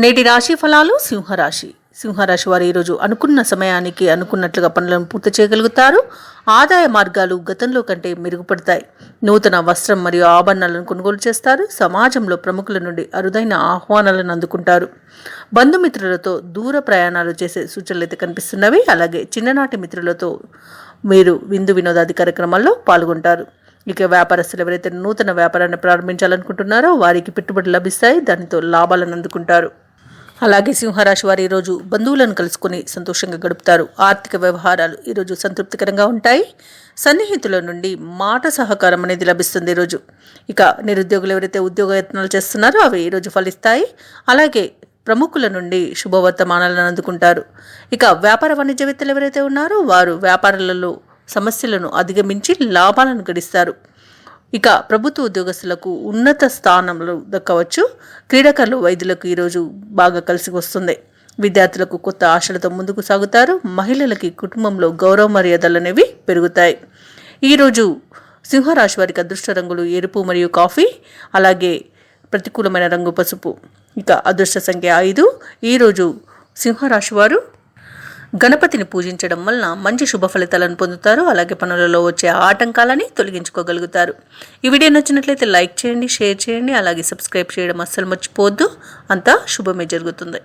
నేటి రాశి ఫలాలు సింహరాశి వారు ఈరోజు అనుకున్న సమయానికి అనుకున్నట్లుగా పనులను పూర్తి చేయగలుగుతారు. ఆదాయ మార్గాలు గతంలో కంటే మెరుగుపడతాయి. నూతన వస్త్రం మరియు ఆభరణాలను కొనుగోలు చేస్తారు. సమాజంలో ప్రముఖుల నుండి అరుదైన ఆహ్వానాలను అందుకుంటారు. బంధుమిత్రులతో దూర ప్రయాణాలు చేసే సూచనలు అయితే కనిపిస్తున్నవి. అలాగే చిన్ననాటి మిత్రులతో మీరు విందు వినోదాది కార్యక్రమాల్లో పాల్గొంటారు. ఇక వ్యాపారస్తులు ఎవరైతే నూతన వ్యాపారాన్ని ప్రారంభించాలనుకుంటున్నారో వారికి పెట్టుబడులు లభిస్తాయి. దానితో లాభాలను అందుకుంటారు. అలాగే సింహరాశి వారు ఈరోజు బంధువులను కలుసుకుని సంతోషంగా గడుపుతారు. ఆర్థిక వ్యవహారాలు ఈరోజు సంతృప్తికరంగా ఉంటాయి. సన్నిహితుల నుండి మాట సహకారం అనేది లభిస్తుంది ఈరోజు. ఇక నిరుద్యోగులు ఎవరైతే ఉద్యోగ యత్నాలు చేస్తున్నారో అవి ఈరోజు ఫలిస్తాయి. అలాగే ప్రముఖుల నుండి శుభవర్తమానాలను అందుకుంటారు. ఇక వ్యాపార వాణిజ్యవేత్తలు ఎవరైతే ఉన్నారో వారు వ్యాపారాలలో సమస్యలను అధిగమించి లాభాలను గడిస్తారు. ఇక ప్రభుత్వ ఉద్యోగస్తులకు ఉన్నత స్థానంలో దక్కవచ్చు. క్రీడాకారులు వైద్యులకు ఈరోజు బాగా కలిసి వస్తుంది. విద్యార్థులకు కొత్త ఆశలతో ముందుకు సాగుతారు. మహిళలకి కుటుంబంలో గౌరవ మర్యాదలు అనేవి పెరుగుతాయి. ఈరోజు సింహరాశి వారికి అదృష్ట రంగులు ఎరుపు మరియు కాఫీ, అలాగే ప్రతికూలమైన రంగు పసుపు. ఇక అదృష్ట సంఖ్య 5. ఈరోజు సింహరాశి వారు గణపతిని పూజించడం వలన మంచి శుభ ఫలితాలను పొందుతారు. అలాగే పనులలో వచ్చే ఆటంకాలని తొలగించుకోగలుగుతారు. ఈ వీడియో నచ్చినట్లయితే లైక్ చేయండి, షేర్ చేయండి, అలాగే సబ్స్క్రైబ్ చేయడం అస్సలు మర్చిపోవద్దు. అంతా శుభమే జరుగుతుంది.